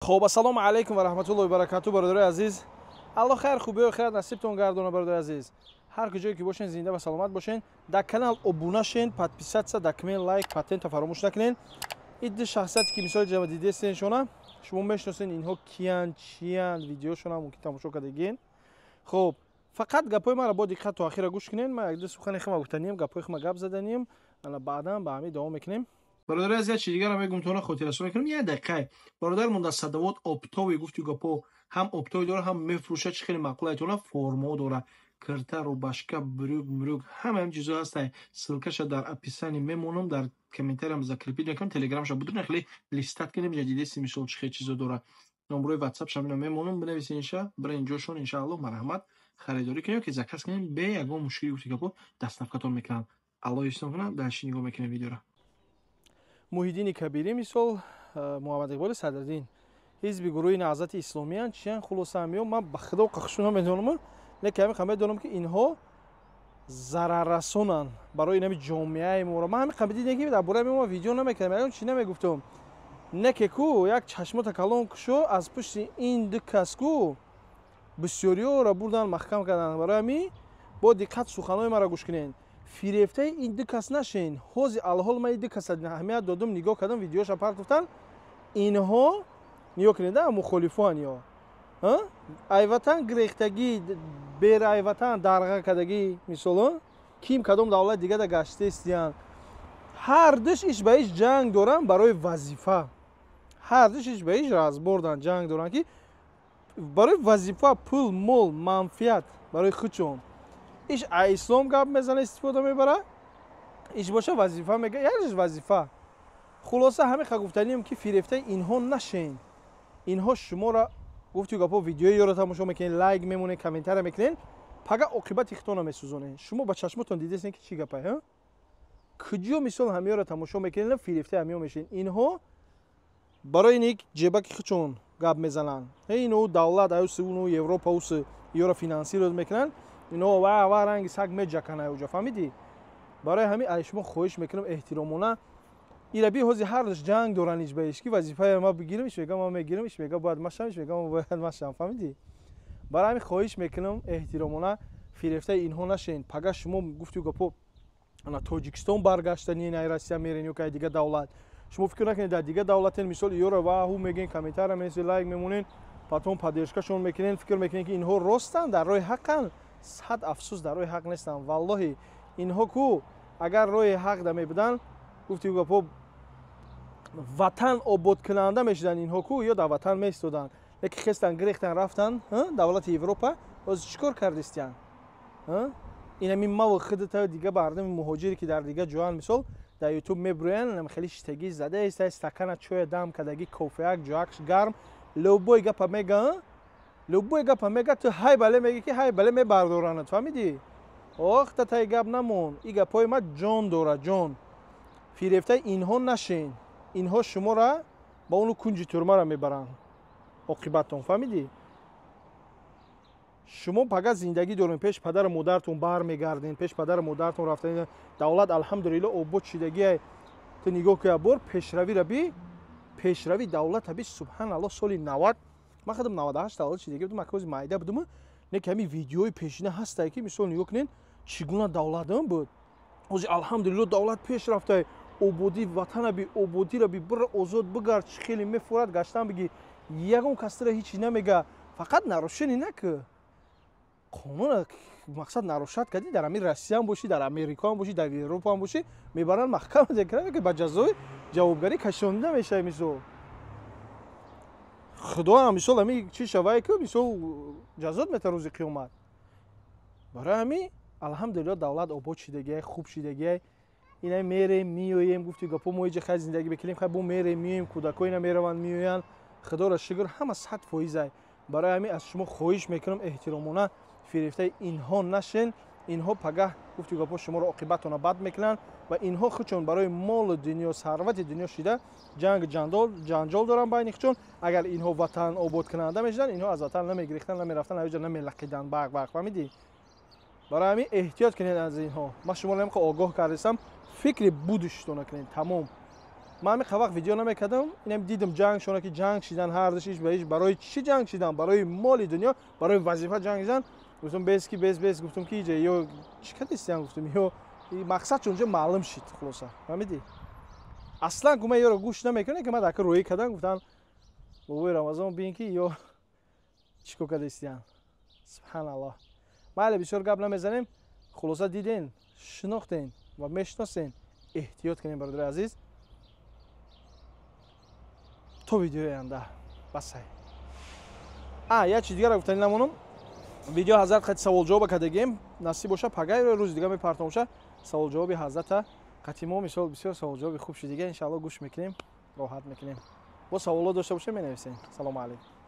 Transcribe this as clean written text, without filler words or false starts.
خب السلام علیکم و رحمت الله و برکاته برادر عزیز. الله خیر خوبی و خیر نصیبتون گردونه برادر عزیز. هر کجایی که باشین زنده و سلامت باشین. در کانال ابونه شین، подписаться، در کامنت لایک، پاتنت فراموش نکنین. این شخصیتی که مثال جمع دیده هستین شما میشناسین اینها کیان چیان ویدیوشون هم ممکن تماشا کردین. خب فقط گپای ما را با دقت تا آخر گوش کنین. ما یک دو سخن خما گفتنیم، گپای خما گپ زدنیم. انا بعدا با همین دوام میکنیم. برادر عزیز چی دیگه رو میگم تو را خاطر رسونی کنم. یه دقیقه برادر من در صدوات اپتوی گفتی گپو هم اپتوی داره هم میفروشه. چه خیلی معقوله ایتونه فرمو داره کرتا رو باشکا بروگ همه چیزا هست. سلکش در اپیسانی میمونم در کامنتر هم ذکر میکنم. تلگرامش بدون خیلی لیستات کنیم جدیدی سی میشل چه چیزا داره. نمره واتساپ شما میمونم بنویسین انشا برای اینجاشون ان شاء الله مرحمت خریداری کنیم که زکات کنیم به یگو مشکلی گفتی گپو دست نفکتون میکنم. الله یستون کنم داشتی نگاه میکنیم ویدیو را. محیدین کبیری مثال محمد اقبال صدرالدین حزب گروه نهضت اسلامی چیان خلاصه میام من به خدا قخشون میدونم لیکن همین خبر دارم که اینها ضرر رسونن برای این جامعه ما. من همین خبر دیدم در باره ما ویدیو نمیکنم چی نمیگفتم نککو یک چشمات کلان کشو از پشت این دو کسکو بسیاریو را بردن محکم کردن. برای می با دقت سخنای ما را گوش کنین. فریفته این دو کس نشین. حوزی الحال من این دو کس اهمیت دادم نگاه کردم ویدیوش پارت گفتن اینها نگاه کنید مخالفان یا ایواتن گریختگی بر ایواتن درغه کدگی مثلا کیم کدام دولت دیگه دا گشته استیان هر دوش ایش به ایش جنگ دارن برای وظیفه. هر دوش ایش به ایش راز بردن جنگ دارن که برای وظیفه پول مول منفعت برای خودشون. ایش اسلام گپ میزنه استفاده میبره ایش باشه وظیفه میگه یعنی وظیفه. خلاصه همین گفتنیم که فریفته اینها نشین. اینها شما را گفتی گپا ویدیویی رو تماشا میکنین لایک میمونه کامنتر میکنین پگه عاقبت اختونا میسوزونین. شما با چشمتون دیدین که چی گپه ها کجا مثال همیا را تماشا میکنین فریفته همیا میشین. اینها برای اینک جیبک خودشون گپ میزنن. اینو دولت اوس اونو اروپا اوس یورو فینانسیروز میکنن. اینو وا رنگ سگ میجکنه اوجا فهمیدی. برای همین شما خواهش میکنم احترامونه ایربی حوزی هر روز جنگ دوران ایش بهش کی وظیفه ما بگیرمش میگم ما میگیرمش میگم باید ماشمش میگم باید ماشم فهمیدی. برای همین خواهش میکنم احترامونه فریفته اینها نشین. پگه شما گفتی گپو انا تاجیکستان برگشتنی این روسیه میرین که دیگه دولت شما فکر نکنید در دیگه دولت مثال یورو و هو میگین کامنتر میسین لایک میمونین پاتون پادشکشون میکنین فکر میکنین که اینها راستن در راه حقن. صد افسوس در راه حق نیستن والله. اینها کو اگر راه حق دمی بدن گفتی گپو وطن آباد کننده میشدن. اینها کو یا در وطن میستودن لیکن خستن گریختن رفتن دولت اروپا باز چیکار کردستیان اینا می ما خودت دیگه بردم مهاجری که در دیگه جوان مثال در یوتیوب میبرن خیلی شتگی زده است استکان چای دم کدگی کافیک جاکش گرم لوبوی گپا میگه تو های بله میگه که های بله میبردارن فهمیدی. وقت تا گپ نمون این گپای ما جان داره جان. فریفته اینها نشین. اینها شما را با اونو کنج تورما را میبرن عاقبتتون فهمیدی. شما پگه زندگی دارین پیش پدر مادرتون بر میگردین پیش پدر مادرتون رفتین دولت الحمدلله آباد شدگی تو نگاه که بر پیشروی را بی پیشروی دولت بی سبحان الله سال 90 ما خدم 98 دولت شدگی بودم مکوز مایده بودم نه کمی ویدیوی پیشینه هست که مثلا نگاه کنین چگونه دولت هم بود. از الحمدلله دولت پیش رفته آبادی وطن بی آبادی را بی بر آزاد بگرد خیلی میفورد گشتن بگی یگون کس را هیچی نمیگه فقط نروشنی نکه قانون مقصد نروشت کردی در امیر روسیه هم باشی در امریکا هم باشی در اروپا هم باشی میبرن محکمه ذکر که با جزای جوابگری کشانده میشه. مثلا خدا هم مثلا همین چی شوی که مثلا جزات میته روز قیامت. برای همین الحمدلله دولت آباد شدگی خوب شدگی اینا میره میایم گفتی گپو ما یه خیلی زندگی بکنیم خب بو میره میایم کودکای اینا میروان میاین خدا را شکر همه 100%. برای همین از شما خواهش میکنم احترامونه فریفته اینها نشین. اینها پگه گفتی گپو شما را عاقبتونه بد میکنن و اینها خودشون برای مال دنیا ثروت دنیا شده جنگ جنجال دارن بین خودشون. اگر اینها وطن آباد کننده میشدن اینها از وطن نمیگریختن نمیرفتن اوجا نمیلقیدن باغ فهمیدی. برای همین احتیاط کنید از اینها. من شما رو آگاه کردم فکر بودشتون نکنید تمام من می خواهم ویدیو نمیکردم اینم دیدم جنگ شونه که جنگ شدن هر دوش به هیچ برای چی جنگ شدن برای مال دنیا برای وظیفه جنگ شدن گفتم بیس گفتم که ایجا یا چیکار دستیان گفتم یا مقصد اونجا معلوم شد خلاصه فهمیدی اصلا گومه یارو گوش نمیکنه که من داخل روی کردن گفتن بابای رمضان ببین که یا چیکار دستیان سبحان الله ماله بسیار گپ نمیزنیم خلاصه دیدین شناختین و میشناسین احتیاط کنین برادر عزیز تو ویدیو آینده بس یه چیز دیگه را گفتن نمونم ویدیو حضرت خیلی سوال جواب کردیم نصیب باشه پگای روز دیگه میپرتم باشه سوال جواب حضرت قتیمو مثال بسیار سوال جواب خوب شد دیگه ان شاء الله گوش میکنیم راحت میکنیم با سوالات داشته باشه می نویسین سلام علیکم